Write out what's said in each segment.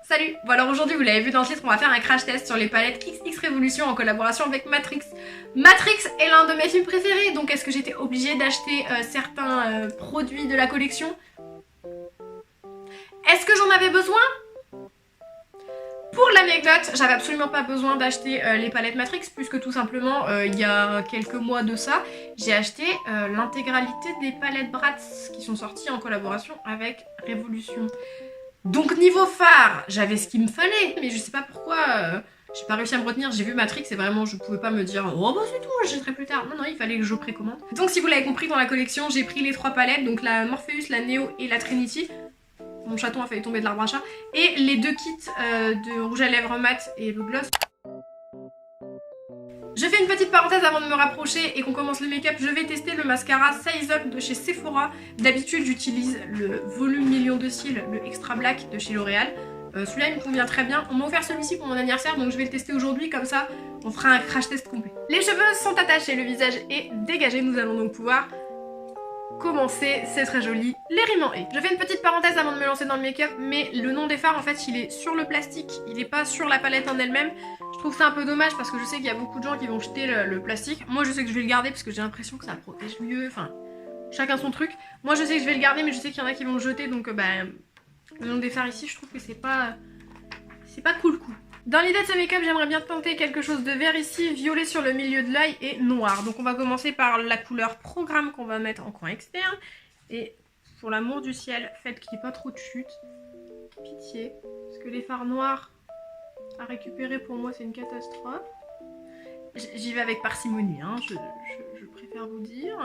Salut! Bon alors aujourd'hui vous l'avez vu dans le titre, on va faire un crash test sur les palettes XX Révolution en collaboration avec Matrix. Matrix est l'un de mes films préférés, donc est-ce que j'étais obligée d'acheter certains produits de la collection? Est-ce que j'en avais besoin? Pour l'anecdote, j'avais absolument pas besoin d'acheter les palettes Matrix puisque tout simplement il y a quelques mois de ça, j'ai acheté l'intégralité des palettes Bratz qui sont sorties en collaboration avec Révolution. Donc niveau phare, j'avais ce qu'il me fallait, mais je sais pas pourquoi j'ai pas réussi à me retenir. J'ai vu Matrix et vraiment je pouvais pas me dire oh bah c'est tout, j'achèterai plus tard. Non, il fallait que je précommande. Donc si vous l'avez compris, dans la collection, j'ai pris les 3 palettes, donc la Morpheus, la Neo et la Trinity. Mon chaton a failli tomber de l'arbre à chat. Et les 2 kits de rouge à lèvres mat et le gloss. Je fais une petite parenthèse avant de me rapprocher et qu'on commence le make-up. Je vais tester le mascara Size Up de chez Sephora. D'habitude, j'utilise le volume million de cils, le Extra Black de chez L'Oréal. Celui-là, il me convient très bien. On m'a offert celui-ci pour mon anniversaire, donc je vais le tester aujourd'hui. Comme ça, on fera un crash test complet. Les cheveux sont attachés, le visage est dégagé. Nous allons donc pouvoir commencer, c'est très joli, les rimes en et. Je fais une petite parenthèse avant de me lancer dans le make-up, mais le nom des fards en fait il est sur le plastique, il est pas sur la palette en elle-même. Je trouve ça un peu dommage parce que je sais qu'il y a beaucoup de gens qui vont jeter le plastique. Moi je sais que je vais le garder parce que j'ai l'impression que ça protège mieux, enfin chacun son truc. Moi je sais que je vais le garder mais je sais qu'il y en a qui vont le jeter donc le nom des fards ici je trouve que c'est pas cool. Dans l'idée de ce make-up, j'aimerais bien tenter quelque chose de vert ici, violet sur le milieu de l'œil et noir. Donc on va commencer par la couleur programme qu'on va mettre en coin externe. Et pour l'amour du ciel, faites qu'il n'y ait pas trop de chute. Pitié, parce que les fards noirs à récupérer pour moi c'est une catastrophe. J'y vais avec parcimonie, hein, je préfère vous dire.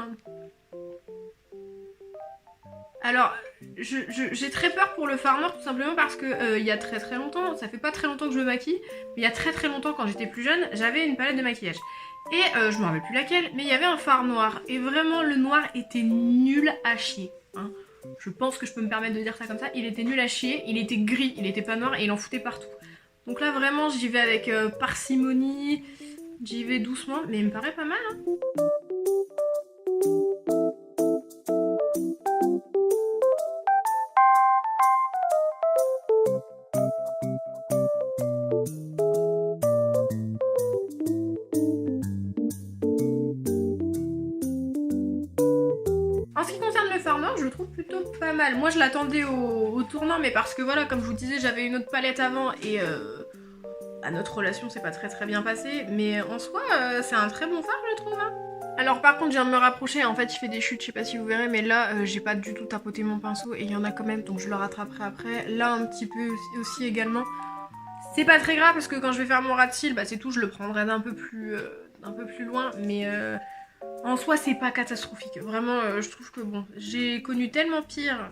Alors, j'ai très peur pour le fard noir tout simplement parce que il y a très longtemps, ça fait pas très longtemps que je me maquille, mais il y a très longtemps quand j'étais plus jeune, j'avais une palette de maquillage. Et je me rappelle plus laquelle, mais il y avait un fard noir. Et vraiment le noir était nul à chier. Hein. Je pense que je peux me permettre de dire ça comme ça. Il était nul à chier, il était gris, il était pas noir et il en foutait partout. Donc là vraiment j'y vais avec parcimonie, j'y vais doucement, mais il me paraît pas mal. Hein. En ce qui concerne le fard noir, je le trouve plutôt pas mal. Moi je l'attendais au tournant, mais parce que voilà, comme je vous disais, j'avais une autre palette avant et notre relation s'est pas très bien passée. Mais en soi, c'est un très bon fard, je trouve. Hein. Alors par contre, je viens de me rapprocher, en fait, je fais des chutes, je sais pas si vous verrez, mais là, j'ai pas du tout tapoté mon pinceau et il y en a quand même, donc je le rattraperai après. Là, un petit peu aussi également. C'est pas très grave parce que quand je vais faire mon ras de cils, bah c'est tout, je le prendrai d'un peu plus loin, mais en soi c'est pas catastrophique. Vraiment, je trouve que bon, j'ai connu tellement pire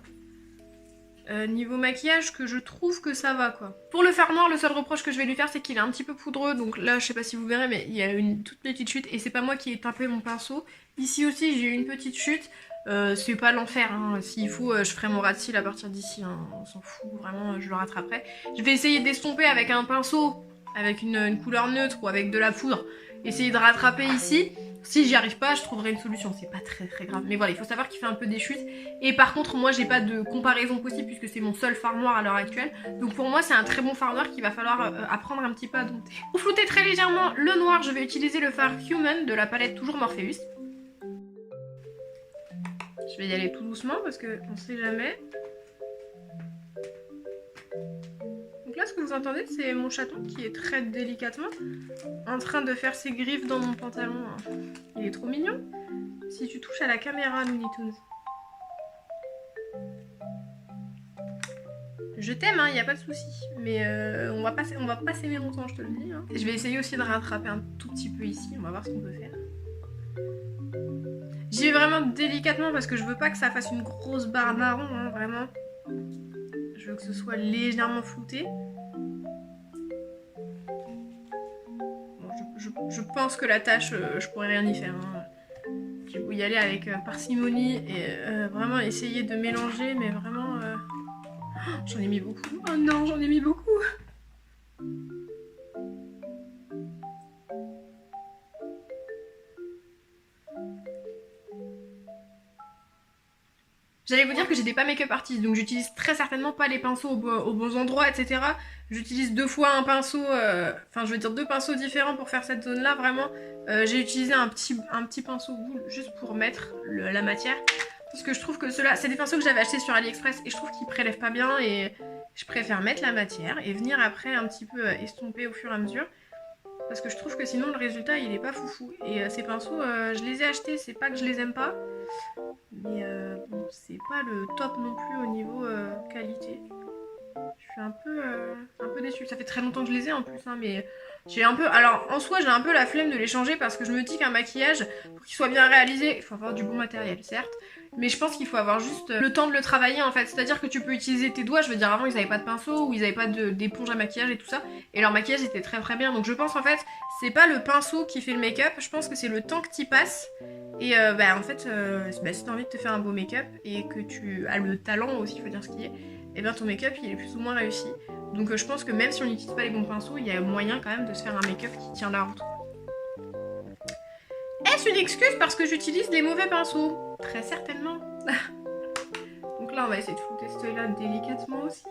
niveau maquillage que je trouve que ça va quoi. Pour le fard noir, le seul reproche que je vais lui faire c'est qu'il est un petit peu poudreux, donc là je sais pas si vous verrez mais il y a une toute petite chute et c'est pas moi qui ai tapé mon pinceau. Ici aussi j'ai eu une petite chute. C'est pas l'enfer, hein. S'il faut, je ferai mon ras de cils à partir d'ici, hein. On s'en fout, vraiment, je le rattraperai. Je vais essayer d'estomper avec un pinceau, avec une couleur neutre ou avec de la poudre, essayer de rattraper ici. Si j'y arrive pas, je trouverai une solution, c'est pas très grave. Mais voilà, il faut savoir qu'il fait un peu des chutes. Et par contre, moi, j'ai pas de comparaison possible puisque c'est mon seul fard noir à l'heure actuelle. Donc pour moi, c'est un très bon fard noir qu'il va falloir apprendre un petit peu à dompter. Pour flouter très légèrement le noir, je vais utiliser le fard Human de la palette toujours Morpheus. Je vais y aller tout doucement parce qu'on sait jamais. Donc là, ce que vous entendez, c'est mon chaton qui est très délicatement en train de faire ses griffes dans mon pantalon. Il est trop mignon. Si tu touches à la caméra, Looney Tunes. Je t'aime, il n'y a pas de souci. Mais on va pas s'aimer longtemps, je te le dis. Hein. Je vais essayer aussi de rattraper un tout petit peu ici. On va voir ce qu'on peut faire. J'y vais vraiment délicatement parce que je veux pas que ça fasse une grosse barre marron, hein, vraiment. Je veux que ce soit légèrement flouté. Bon, je pense que la tâche, je pourrais rien y faire. Hein. Je vais y aller avec parcimonie et vraiment essayer de mélanger, mais vraiment... Oh, j'en ai mis beaucoup. Oh non, j'en ai mis beaucoup. J'allais vous dire que j'étais pas make-up artiste, donc j'utilise très certainement pas les pinceaux aux bons endroits, etc. J'utilise 2 fois un pinceau, enfin je veux dire 2 pinceaux différents pour faire cette zone là, vraiment. J'ai utilisé un petit pinceau boule juste pour mettre la matière. Parce que je trouve que ceux-là, c'est des pinceaux que j'avais achetés sur AliExpress et je trouve qu'ils prélèvent pas bien et je préfère mettre la matière et venir après un petit peu estomper au fur et à mesure. Parce que je trouve que sinon le résultat il est pas foufou. Et ces pinceaux, je les ai achetés, c'est pas que je les aime pas. Mais bon, c'est pas le top non plus au niveau qualité. Je suis un peu déçue. Ça fait très longtemps que je les ai en plus, hein, mais j'ai un peu... Alors, en soi, j'ai un peu la flemme de les changer parce que je me dis qu'un maquillage, pour qu'il soit bien réalisé, il faut avoir du bon matériel, certes. Mais je pense qu'il faut avoir juste le temps de le travailler, en fait. C'est-à-dire que tu peux utiliser tes doigts. Je veux dire, avant, ils avaient pas de pinceau ou ils avaient pas d'éponge à maquillage et tout ça. Et leur maquillage était très très bien. Donc je pense, en fait, c'est pas le pinceau qui fait le make-up. Je pense que c'est le temps que tu passes. Et en fait, si t'as envie de te faire un beau make-up et que tu as le talent aussi, il faut dire ce qui est, et bien ton make-up il est plus ou moins réussi. Donc je pense que même si on n'utilise pas les bons pinceaux, il y a moyen quand même de se faire un make-up qui tient la route. Est-ce une excuse parce que j'utilise les mauvais pinceaux? Très certainement. Donc là on va essayer de flouter ce œil-là délicatement aussi.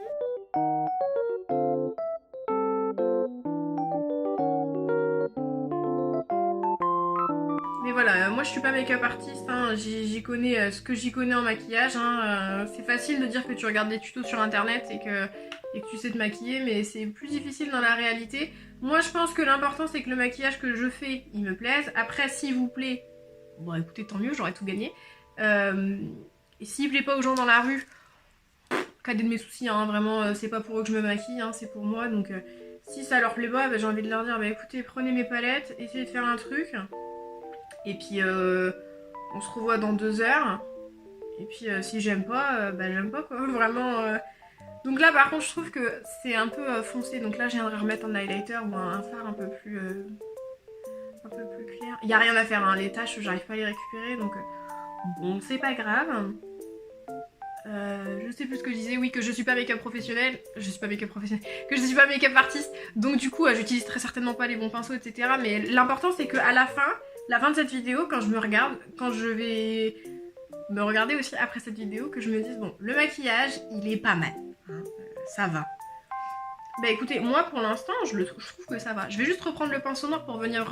Mais voilà, moi je suis pas make-up artiste, hein. J'y connais ce que j'y connais en maquillage, hein. C'est facile de dire que tu regardes des tutos sur internet et que tu sais te maquiller, mais c'est plus difficile dans la réalité. Moi je pense que l'important c'est que le maquillage que je fais, il me plaise. Après s'il vous plaît, bon écoutez tant mieux, j'aurais tout gagné. Et s'il plaît pas aux gens dans la rue, cadet de mes soucis, hein, vraiment c'est pas pour eux que je me maquille, hein, c'est pour moi. Donc si ça leur plaît pas, j'ai envie de leur dire, écoutez prenez mes palettes, essayez de faire un truc. Et puis on se revoit dans 2 heures. Et puis si j'aime pas, j'aime pas quoi, vraiment. Donc là par contre je trouve que c'est un peu foncé. Donc là je viendrai remettre un highlighter ou un fard un peu plus clair. Il y a rien à faire, hein. Les taches j'arrive pas à les récupérer donc bon c'est pas grave. Je sais plus ce que je disais, oui que je suis pas make-up professionnel, que je suis pas make-up artiste, donc du coup j'utilise très certainement pas les bons pinceaux etc. Mais l'important c'est que à la fin de cette vidéo, quand je me regarde, quand je vais me regarder aussi après cette vidéo, que je me dise bon le maquillage il est pas mal, hein, ça va. Bah écoutez, moi pour l'instant je trouve que ça va. Je vais juste reprendre le pinceau noir pour venir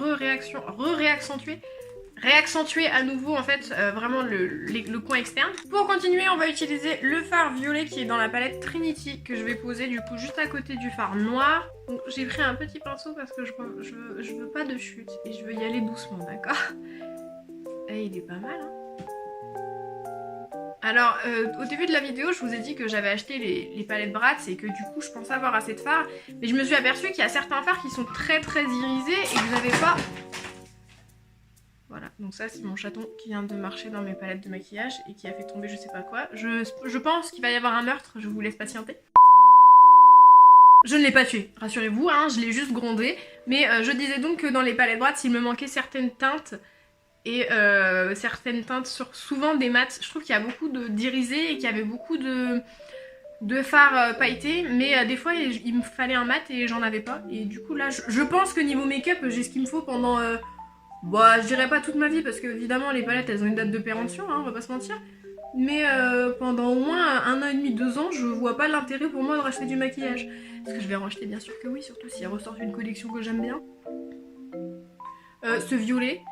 réaccentuer à nouveau en fait vraiment le coin externe. Pour continuer on va utiliser le fard violet qui est dans la palette Trinity que je vais poser du coup juste à côté du fard noir. Donc j'ai pris un petit pinceau parce que je veux pas de chute et je veux y aller doucement, d'accord? Et il est pas mal hein. Alors au début de la vidéo je vous ai dit que j'avais acheté les palettes Bratz et que du coup je pensais avoir assez de fard, mais je me suis aperçue qu'il y a certains fards qui sont très très irisés et que vous n'avez pas. Voilà, donc ça c'est mon chaton qui vient de marcher dans mes palettes de maquillage et qui a fait tomber je sais pas quoi. Je pense qu'il va y avoir un meurtre, je vous laisse patienter. Je ne l'ai pas tué, rassurez-vous, hein, je l'ai juste grondé. Mais je disais donc que dans les palettes Bratz, il me manquait certaines teintes. Et certaines teintes sur souvent des mats. Je trouve qu'il y a beaucoup d'irisés et qu'il y avait beaucoup de fards pailletés. Mais des fois il me fallait un mat et j'en avais pas. Et du coup là je pense que niveau make-up j'ai ce qu'il me faut pendant... je dirais pas toute ma vie parce que évidemment les palettes elles ont une date de péremption, hein, on va pas se mentir. Mais pendant au moins 1 an et demi, 2 ans, je vois pas l'intérêt pour moi de racheter du maquillage. Est-ce que je vais en racheter? Bien sûr que oui, surtout s'il ressort une collection que j'aime bien. Ce violet,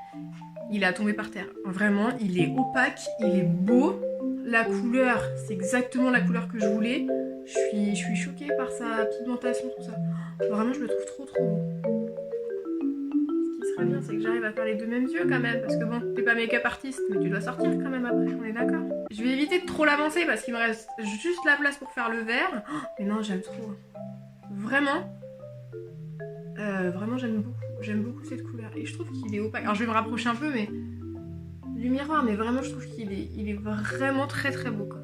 il est à tomber par terre. Vraiment, il est opaque, il est beau. La couleur, c'est exactement la couleur que je voulais. Je suis choquée par sa pigmentation, tout ça. Vraiment, je le trouve trop trop beau. Ce qui serait bien, c'est que j'arrive à faire les 2 mêmes yeux quand même. Parce que bon, t'es pas make-up artiste, mais tu dois sortir quand même après, on est d'accord. Je vais éviter de trop l'avancer parce qu'il me reste juste la place pour faire le vert. Oh, mais non, j'aime trop. Vraiment. Vraiment, j'aime beaucoup cette couleur. Et je trouve qu'il est opaque. Alors, je vais me rapprocher un peu, mais du miroir, mais vraiment, je trouve qu'il est vraiment très très beau, quoi.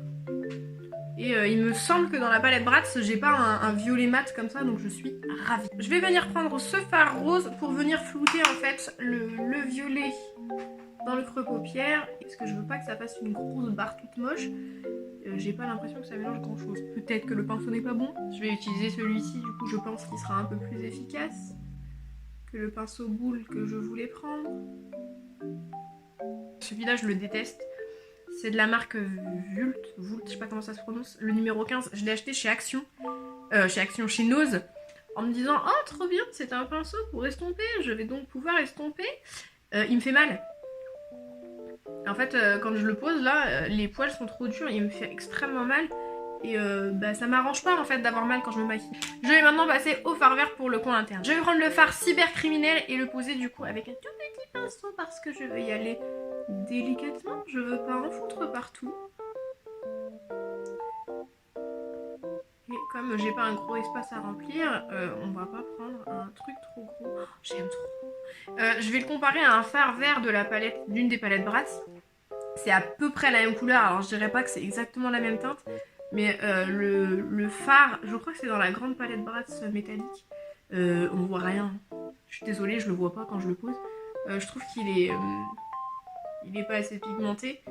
Et il me semble que dans la palette Bratz, j'ai pas un violet mat comme ça, donc je suis ravie. Je vais venir prendre ce fard rose pour venir flouter en fait le violet dans le creux paupière, parce que je veux pas que ça fasse une grosse barre toute moche. J'ai pas l'impression que ça mélange grand chose. Peut-être que le pinceau n'est pas bon. Je vais utiliser celui-ci, du coup je pense qu'il sera un peu plus efficace que le pinceau boule que je voulais prendre. Celui-là je le déteste. C'est de la marque Vult, je sais pas comment ça se prononce. Le numéro 15, je l'ai acheté chez Action. Chez Nose. En me disant, oh trop bien, c'est un pinceau pour estomper, je vais donc pouvoir estomper. Il me fait mal. En fait, quand je le pose là, les poils sont trop durs, il me fait extrêmement mal. Et ça m'arrange pas en fait d'avoir mal quand je me maquille. Je vais maintenant passer au fard vert pour le coin interne. Je vais prendre le fard cybercriminel et le poser du coup avec un tout petit pinceau parce que je veux y aller délicatement. Je veux pas en foutre partout. Et comme j'ai pas un gros espace à remplir, on va pas prendre un truc trop gros. Oh, j'aime trop. Je vais le comparer à un fard vert de la palette, d'une des palettes Bratz. C'est à peu près la même couleur, alors je dirais pas que c'est exactement la même teinte. Mais le fard, je crois que c'est dans la grande palette Bratz métallique. On voit rien. Je suis désolée, je le vois pas quand je le pose. Je trouve qu'il est pas assez pigmenté.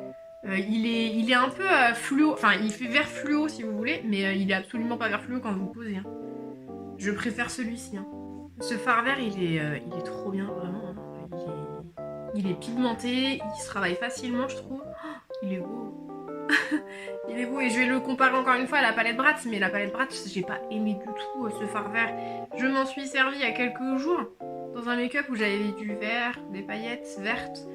Il est un peu fluo, enfin il fait vert fluo si vous voulez, mais il est absolument pas vert fluo quand vous le posez. Hein. Je préfère celui-ci. Hein. Ce fard vert, il est trop bien, vraiment. Il est pigmenté, il se travaille facilement, je trouve. Oh, il est beau. Il est beau et je vais le comparer encore une fois à la palette Bratz, mais la palette Bratz, j'ai pas aimé du tout ce fard vert. Je m'en suis servi il y a quelques jours dans un make-up où j'avais du vert, des paillettes vertes,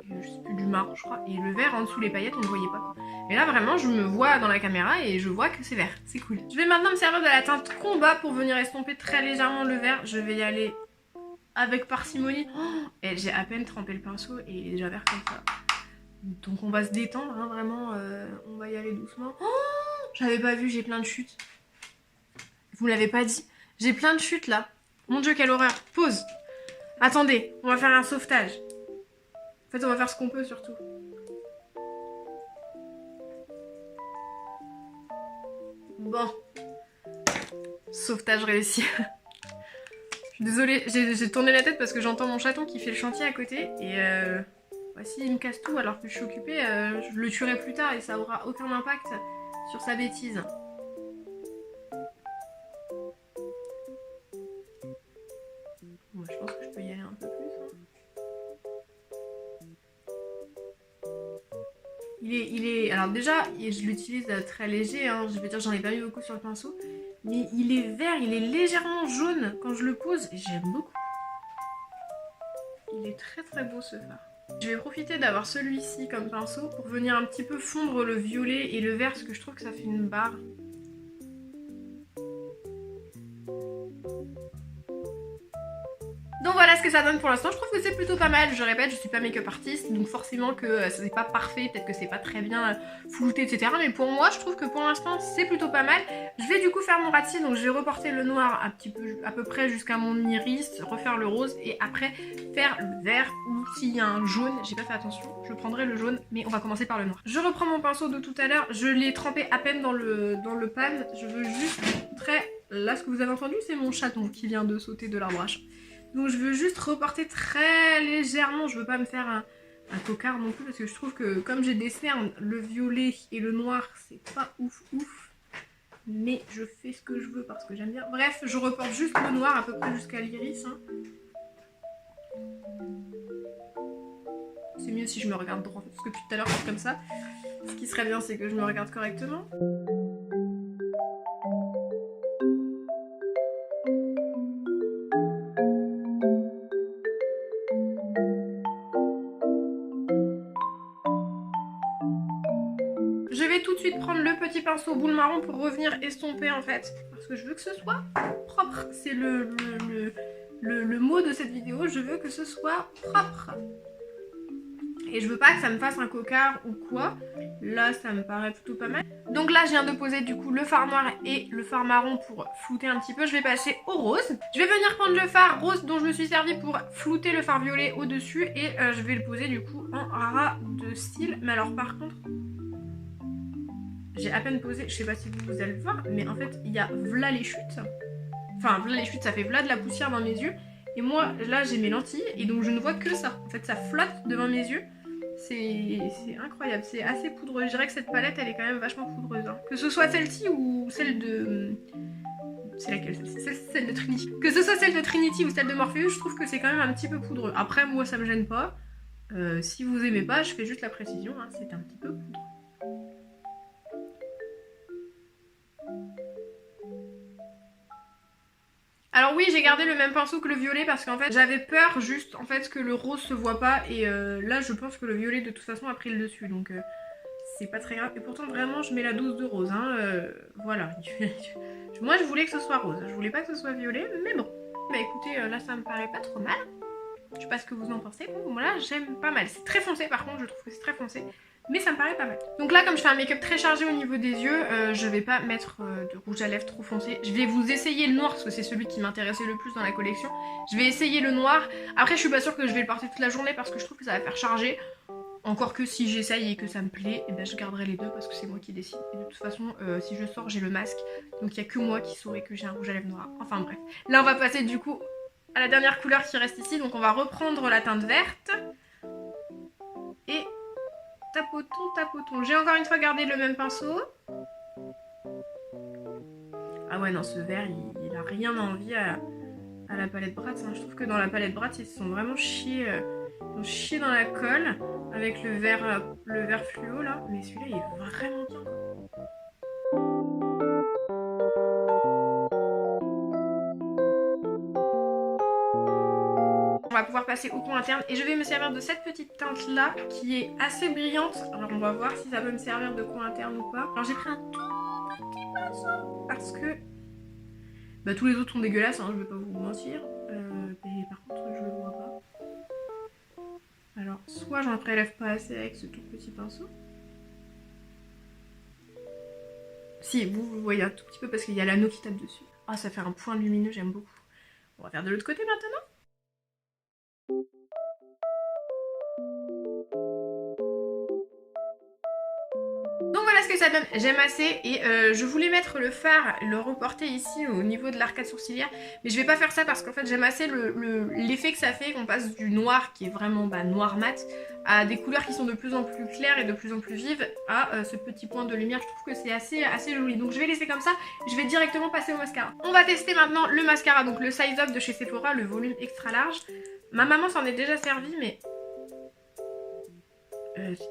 je sais plus, du marron je crois, et le vert en dessous les paillettes on ne voyait pas. Et là vraiment je me vois dans la caméra et je vois que c'est vert, c'est cool. Je vais maintenant me servir de la teinte combat pour venir estomper très légèrement le vert. Je vais y aller avec parcimonie. Oh, et j'ai à peine trempé le pinceau et il est déjà vert comme ça. Donc on va se détendre, hein, vraiment, on va y aller doucement. Oh, j'avais pas vu, j'ai plein de chutes. Vous l'avez pas dit. J'ai plein de chutes là. Mon dieu, quelle horreur. Pause. Attendez, on va faire un sauvetage. En fait, on va faire ce qu'on peut surtout. Bon. Sauvetage réussi. Je suis désolée, j'ai tourné la tête parce que j'entends mon chaton qui fait le chantier à côté et s'il me casse tout alors que je suis occupée, je le tuerai plus tard et ça aura aucun impact sur sa bêtise. Bon, je pense que je peux y aller un peu plus. Hein. Alors déjà, je l'utilise très léger, hein, je veux dire j'en ai pas mis beaucoup sur le pinceau. Mais il est vert, il est légèrement jaune quand je le pose et j'aime beaucoup. Il est très très beau ce fard. Je vais profiter d'avoir celui-ci comme pinceau pour venir un petit peu fondre le violet et le vert parce que je trouve que ça fait une barre. Donc voilà ce que ça donne pour l'instant, je trouve que c'est plutôt pas mal. Je répète, je suis pas make-up artiste, donc forcément que c'est pas parfait, peut-être que c'est pas très bien flouté, etc. Mais pour moi, je trouve que pour l'instant, c'est plutôt pas mal. Je vais du coup faire mon ratti, donc je vais reporter le noir à peu près jusqu'à mon iris, refaire le rose et après faire le vert ou s'il y a un jaune, j'ai pas fait attention, je prendrai le jaune, mais on va commencer par le noir. Je reprends mon pinceau de tout à l'heure, je l'ai trempé à peine dans le pan, je veux juste montrer, là ce que vous avez entendu, c'est mon chaton qui vient de sauter de l'arbre à chat. Donc je veux juste reporter très légèrement, je veux pas me faire un tocard non plus parce que je trouve que comme j'ai des cernes, le violet et le noir c'est pas ouf. Mais je fais ce que je veux parce que j'aime bien. Bref, je reporte juste le noir à peu près jusqu'à l'iris. Hein. C'est mieux si je me regarde droit parce que depuis tout à l'heure je suis comme ça. Ce qui serait bien c'est que je me regarde correctement. Je vais tout de suite prendre le petit pinceau boule marron pour revenir estomper en fait. Parce que je veux que ce soit propre. C'est le mot de cette vidéo, je veux que ce soit propre. Et je veux pas que ça me fasse un cocard ou quoi. Là ça me paraît plutôt pas mal. Donc là je viens de poser du coup le fard noir et le fard marron pour flouter un petit peu. Je vais passer au rose. Je vais venir prendre le fard rose dont je me suis servi pour flouter le fard violet au dessus. Et je vais le poser du coup en ras de cils. Mais alors par contre... J'ai à peine posé, je sais pas si vous allez le voir, mais en fait il y a v'là les chutes. Enfin v'là les chutes, ça fait v'là de la poussière dans mes yeux. Et moi là j'ai mes lentilles et donc je ne vois que ça. En fait ça flotte devant mes yeux. C'est incroyable, c'est assez poudreux. Je dirais que cette palette elle est quand même vachement poudreuse. Hein. Que ce soit celle-ci ou celle de... C'est laquelle celle de Trinity. Que ce soit celle de Trinity ou celle de Morpheus, je trouve que c'est quand même un petit peu poudreux. Après moi ça me gêne pas. Si vous aimez pas, je fais juste la précision, hein, c'est un petit peu poudreux. Alors oui, j'ai gardé le même pinceau que le violet parce qu'en fait j'avais peur juste en fait que le rose se voit pas et là je pense que le violet de toute façon a pris le dessus donc c'est pas très grave. Et pourtant vraiment je mets la dose de rose hein, voilà. Moi je voulais que ce soit rose, je voulais pas que ce soit violet mais bon. Bah écoutez là ça me paraît pas trop mal. Je sais pas ce que vous en pensez, bon voilà j'aime pas mal. C'est très foncé par contre, je trouve que c'est très foncé. Mais ça me paraît pas mal. Donc là comme je fais un make-up très chargé au niveau des yeux, je vais pas mettre de rouge à lèvres trop foncé. Je vais vous essayer le noir parce que c'est celui qui m'intéressait le plus dans la collection. Je vais essayer le noir. Après je suis pas sûre que je vais le porter toute la journée parce que je trouve que ça va faire charger. Encore que si j'essaye et que ça me plaît, et ben je garderai les deux parce que c'est moi qui décide. Et de toute façon, si je sors, j'ai le masque. Donc il n'y a que moi qui saurais que j'ai un rouge à lèvres noir. Enfin bref. Là on va passer du coup à la dernière couleur qui reste ici. Donc on va reprendre la teinte verte. Et tapotons, tapotons. J'ai encore une fois gardé le même pinceau. Ah ouais non, ce vert il a rien à envier à la palette Bratz. Hein. Je trouve que dans la palette Bratz ils se sont vraiment chiés, dans la colle avec le vert fluo là. Mais celui-là il est vraiment bien. On va pouvoir passer au coin interne et je vais me servir de cette petite teinte là qui est assez brillante. Alors on va voir si ça peut me servir de coin interne ou pas. Alors j'ai pris un tout petit pinceau parce que bah, tous les autres sont dégueulasses, hein, je vais pas vous mentir. Mais par contre je le vois pas. Alors soit j'en prélève pas assez avec ce tout petit pinceau. Si vous voyez un tout petit peu parce qu'il y a l'anneau qui tape dessus. Ah ça fait un point lumineux, j'aime beaucoup. On va faire de l'autre côté maintenant. Donc voilà ce que ça donne, j'aime assez et je voulais mettre le fard, le reporter ici au niveau de l'arcade sourcilière mais je vais pas faire ça parce qu'en fait j'aime assez l'effet que ça fait qu'on passe du noir qui est vraiment noir mat à des couleurs qui sont de plus en plus claires et de plus en plus vives à ce petit point de lumière. Je trouve que c'est assez joli donc je vais laisser comme ça, je vais directement passer au mascara. On va tester maintenant le mascara, donc le Size Up de chez Sephora, le volume extra large. Ma maman s'en est déjà servi mais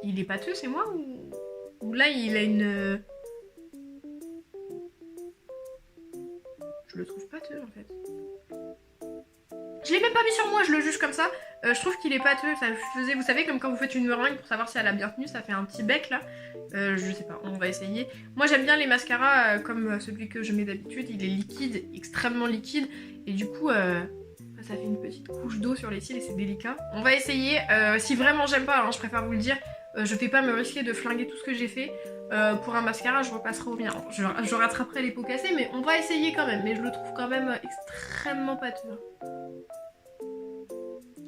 il est pâteux c'est moi ou là il a une... Je le trouve pâteux en fait. Je l'ai même pas mis sur moi, je le juge comme ça. Je trouve qu'il est pâteux, ça faisait, vous savez, comme quand vous faites une meringue pour savoir si elle a bien tenu, ça fait un petit bec là. Je sais pas, on va essayer. Moi j'aime bien les mascaras comme celui que je mets d'habitude, il est liquide, extrêmement liquide. Et du coup, ça fait une petite couche d'eau sur les cils et c'est délicat. On va essayer, si vraiment j'aime pas, hein, je préfère vous le dire. Je vais pas me risquer de flinguer tout ce que j'ai fait. Pour un mascara, je repasserai au mien. Je rattraperai les pots cassés, mais on va essayer quand même. Mais je le trouve quand même extrêmement pâteux.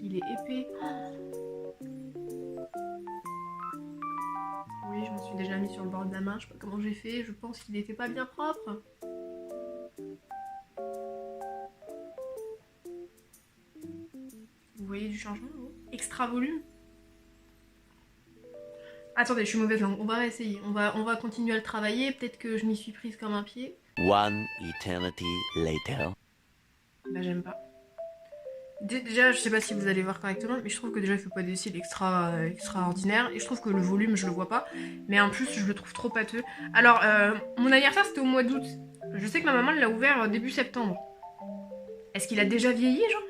Il est épais. Oui, je me suis déjà mis sur le bord de la main. Je sais pas comment j'ai fait. Je pense qu'il était pas bien propre. Vous voyez du changement, vous? Extra volume. Attendez, je suis mauvaise langue, on va réessayer, on va continuer à le travailler, peut-être que je m'y suis prise comme un pied. One eternity later. Bah j'aime pas. Déjà, je sais pas si vous allez voir correctement, mais je trouve que déjà il fait pas des cils extraordinaires, et je trouve que le volume je le vois pas, mais en plus je le trouve trop pâteux. Alors, mon anniversaire c'était au mois d'août, je sais que ma maman l'a ouvert début septembre. Est-ce qu'il a déjà vieilli genre?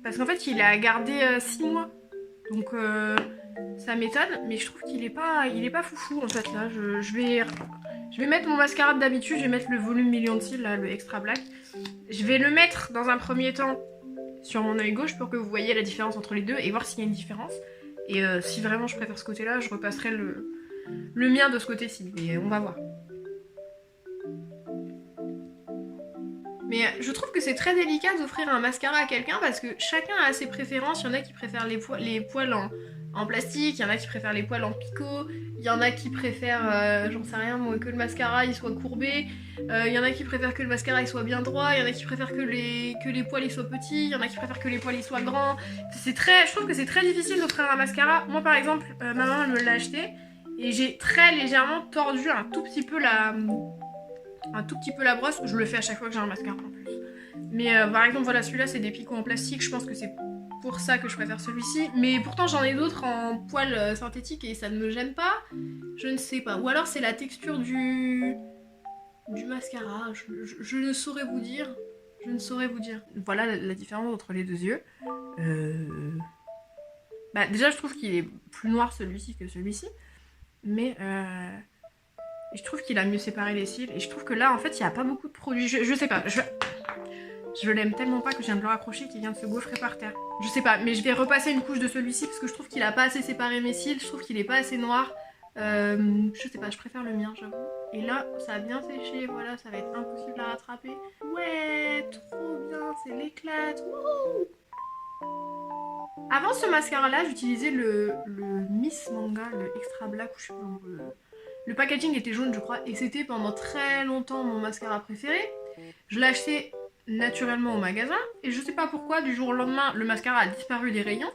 Parce qu'en fait il a gardé 6 mois, donc ça m'étonne, mais je trouve qu'il est pas foufou en fait là. Je vais mettre mon mascara d'habitude, je vais mettre le volume million de cils là, le extra black. Je vais le mettre dans un premier temps sur mon œil gauche pour que vous voyez la différence entre les deux et voir s'il y a une différence. Et si vraiment je préfère ce côté là, je repasserai le mien de ce côté-ci, mais on va voir. Mais je trouve que c'est très délicat d'offrir un mascara à quelqu'un parce que chacun a ses préférences. Il y en a qui préfèrent les poils en plastique, il y en a qui préfèrent les poils en picot, il y en a qui préfèrent, j'en sais rien moi, que le mascara il soit courbé, il y en a qui préfèrent que le mascara il soit bien droit, il y en a qui préfèrent que les poils ils soient petits, il y en a qui préfèrent que les poils ils soient grands. Je trouve que c'est très difficile d'offrir un mascara. Moi par exemple, ma maman elle me l'a acheté et j'ai très légèrement tordu un tout petit peu la brosse. Je le fais à chaque fois que j'ai un mascara en plus. Mais par exemple voilà, celui-là c'est des picots en plastique, je pense que c'est pour ça que je préfère celui-ci. Mais pourtant j'en ai d'autres en poils synthétiques et ça ne me gêne pas. Je ne sais pas. Ou alors c'est la texture du mascara. Je ne saurais vous dire. Je ne saurais vous dire. Voilà la différence entre les deux yeux. Bah, déjà, je trouve qu'il est plus noir celui-ci que celui-ci. Mais je trouve qu'il a mieux séparé les cils. Et je trouve que là, en fait, il n'y a pas beaucoup de produits. Je sais pas. Je l'aime tellement pas que je viens de le raccrocher qu'il vient de se gaufrer par terre. Je sais pas, mais je vais repasser une couche de celui-ci parce que je trouve qu'il a pas assez séparé mes cils. Je trouve qu'il est pas assez noir. Je sais pas, je préfère le mien, j'avoue. Et là, ça a bien séché. Voilà, ça va être impossible à rattraper. Ouais, trop bien, c'est l'éclate. Avant ce mascara là, j'utilisais le Miss Manga, le Extra Black, ou je sais pas, le packaging était jaune je crois, et c'était pendant très longtemps mon mascara préféré. Je l'ai acheté naturellement au magasin, et je sais pas pourquoi, du jour au lendemain, le mascara a disparu des rayons,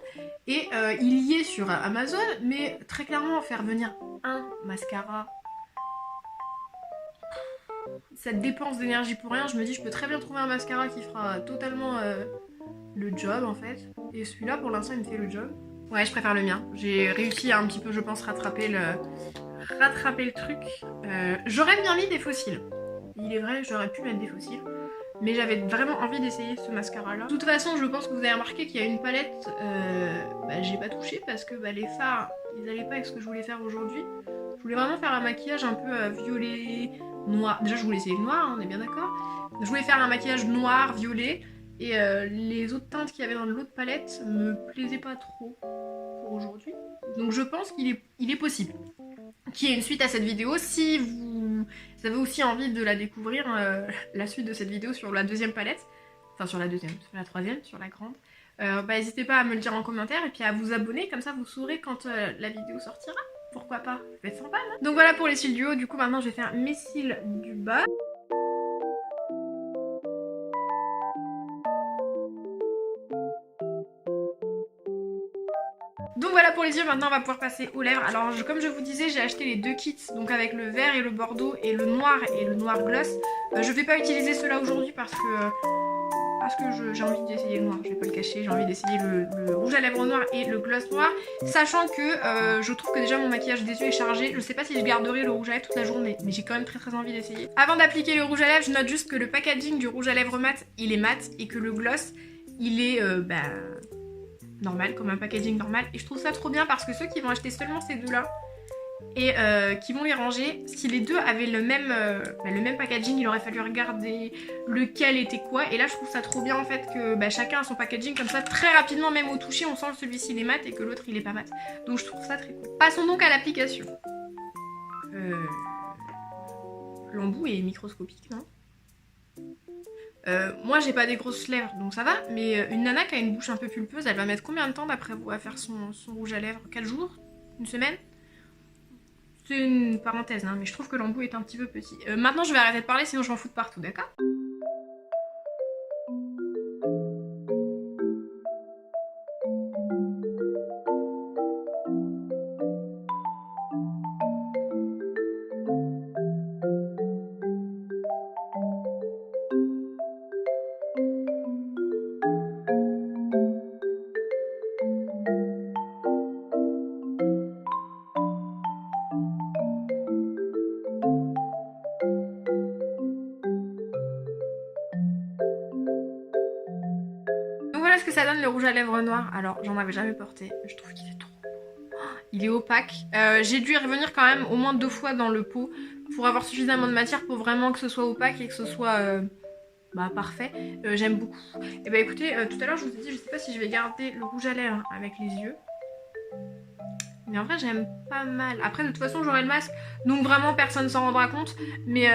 et il y est sur Amazon, mais très clairement, faire venir un mascara, cette dépense d'énergie pour rien, je me dis je peux très bien trouver un mascara qui fera totalement le job en fait. Et celui-là pour l'instant il me fait le job. Ouais, je préfère le mien. J'ai réussi à un petit peu, je pense, rattraper le truc. J'aurais bien mis des fossiles. Il est vrai, j'aurais pu mettre des fossiles. Mais j'avais vraiment envie d'essayer ce mascara là. De toute façon, je pense que vous avez remarqué qu'il y a une palette, j'ai pas touché parce que les fards, ils allaient pas avec ce que je voulais faire aujourd'hui. Je voulais vraiment faire un maquillage un peu violet, noir. Déjà, je voulais essayer le noir, hein, on est bien d'accord. Je voulais faire un maquillage noir, violet. Et les autres teintes qu'il y avait dans l'autre palette me plaisaient pas trop pour aujourd'hui. Donc je pense qu'il est possible qu'il y ait une suite à cette vidéo. Si vous avez aussi envie de la découvrir, la suite de cette vidéo sur la deuxième palette, enfin sur la deuxième, sur la troisième, sur la grande, n'hésitez pas à me le dire en commentaire et puis à vous abonner, comme ça vous saurez quand la vidéo sortira. Pourquoi pas, ça peut être sympa, non? Donc voilà pour les cils du haut, du coup maintenant je vais faire mes cils du bas. Donc voilà pour les yeux, maintenant on va pouvoir passer aux lèvres. Alors comme je vous disais, j'ai acheté les deux kits, donc avec le vert et le bordeaux et le noir gloss. Je vais pas utiliser ceux-là aujourd'hui parce que j'ai envie d'essayer le noir, je vais pas le cacher, j'ai envie d'essayer le rouge à lèvres noir et le gloss noir, sachant que je trouve que déjà mon maquillage des yeux est chargé. Je sais pas si je garderai le rouge à lèvres toute la journée, mais j'ai quand même très envie d'essayer. Avant d'appliquer le rouge à lèvres, je note juste que le packaging du rouge à lèvres mat, il est mat, et que le gloss, il est normal, comme un packaging normal. Et je trouve ça trop bien parce que ceux qui vont acheter seulement ces deux-là et qui vont les ranger, si les deux avaient le même packaging, il aurait fallu regarder lequel était quoi. Et là je trouve ça trop bien en fait que chacun a son packaging, comme ça très rapidement, même au toucher, on sent que celui-ci il est mat et que l'autre il est pas mat. Donc je trouve ça très cool. Passons donc à l'application. L'embout est microscopique, non? Moi j'ai pas des grosses lèvres donc ça va, mais une nana qui a une bouche un peu pulpeuse, elle va mettre combien de temps d'après vous à faire son rouge à lèvres? 4 jours? Une semaine? C'est une parenthèse, hein, mais je trouve que l'embout est un petit peu petit. Maintenant je vais arrêter de parler sinon je m'en fous de partout, d'accord? Voilà ce que ça donne le rouge à lèvres noir. Alors j'en avais jamais porté, je trouve qu'il est trop beau. Il est opaque. J'ai dû y revenir quand même au moins 2 fois dans le pot pour avoir suffisamment de matière pour vraiment que ce soit opaque et que ce soit parfait. J'aime beaucoup. Et écoutez, tout à l'heure je vous ai dit, je sais pas si je vais garder le rouge à lèvres avec les yeux. Mais en vrai j'aime pas mal. Après de toute façon j'aurai le masque, donc vraiment personne s'en rendra compte. Mais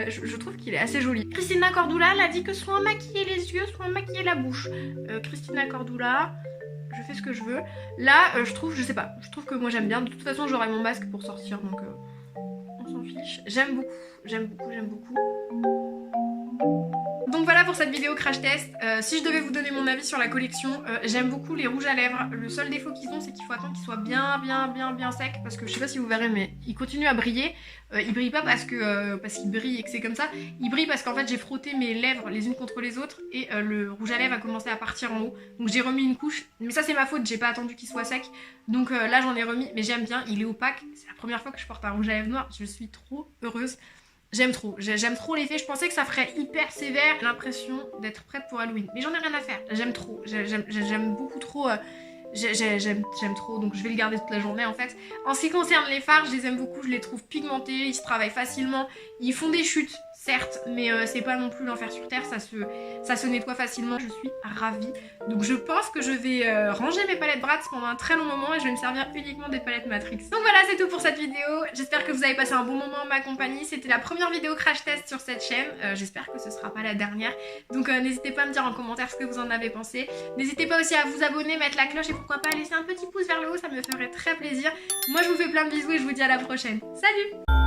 je trouve qu'il est assez joli. Christina Cordula, elle a dit que soit maquiller les yeux, soit maquiller la bouche. Christina Cordula, je fais ce que je veux. Là je trouve, je sais pas, je trouve que moi j'aime bien. De toute façon j'aurai mon masque pour sortir, donc on s'en fiche. J'aime beaucoup, j'aime beaucoup, j'aime beaucoup. Donc voilà pour cette vidéo crash test. Si je devais vous donner mon avis sur la collection, j'aime beaucoup les rouges à lèvres. Le seul défaut qu'ils ont, c'est qu'il faut attendre qu'ils soient bien secs, parce que je sais pas si vous verrez, mais ils continuent à briller. Ils brillent pas parce qu'ils brillent et que c'est comme ça. Ils brillent parce qu'en fait j'ai frotté mes lèvres les unes contre les autres et le rouge à lèvres a commencé à partir en haut. Donc j'ai remis une couche, mais ça c'est ma faute, j'ai pas attendu qu'il soit sec. Donc là j'en ai remis, mais j'aime bien, il est opaque. C'est la première fois que je porte un rouge à lèvres noir, je suis trop heureuse. J'aime trop l'effet, je pensais que ça ferait hyper sévère. J'ai l'impression d'être prête pour Halloween, mais j'en ai rien à faire, j'aime trop, j'aime beaucoup trop, j'aime trop, donc je vais le garder toute la journée en fait. En ce qui concerne les fards, je les aime beaucoup, je les trouve pigmentés, ils se travaillent facilement, ils font des chutes, certes, mais c'est pas non plus l'enfer sur terre, ça se nettoie facilement, je suis ravie. Donc je pense que je vais ranger mes palettes Bratz pendant un très long moment et je vais me servir uniquement des palettes Matrix. Donc voilà, c'est tout pour cette vidéo, j'espère que vous avez passé un bon moment en ma compagnie, c'était la première vidéo crash test sur cette chaîne, j'espère que ce sera pas la dernière, donc n'hésitez pas à me dire en commentaire ce que vous en avez pensé, n'hésitez pas aussi à vous abonner, mettre la cloche et pourquoi pas laisser un petit pouce vers le haut, ça me ferait très plaisir. Moi je vous fais plein de bisous et je vous dis à la prochaine. Salut!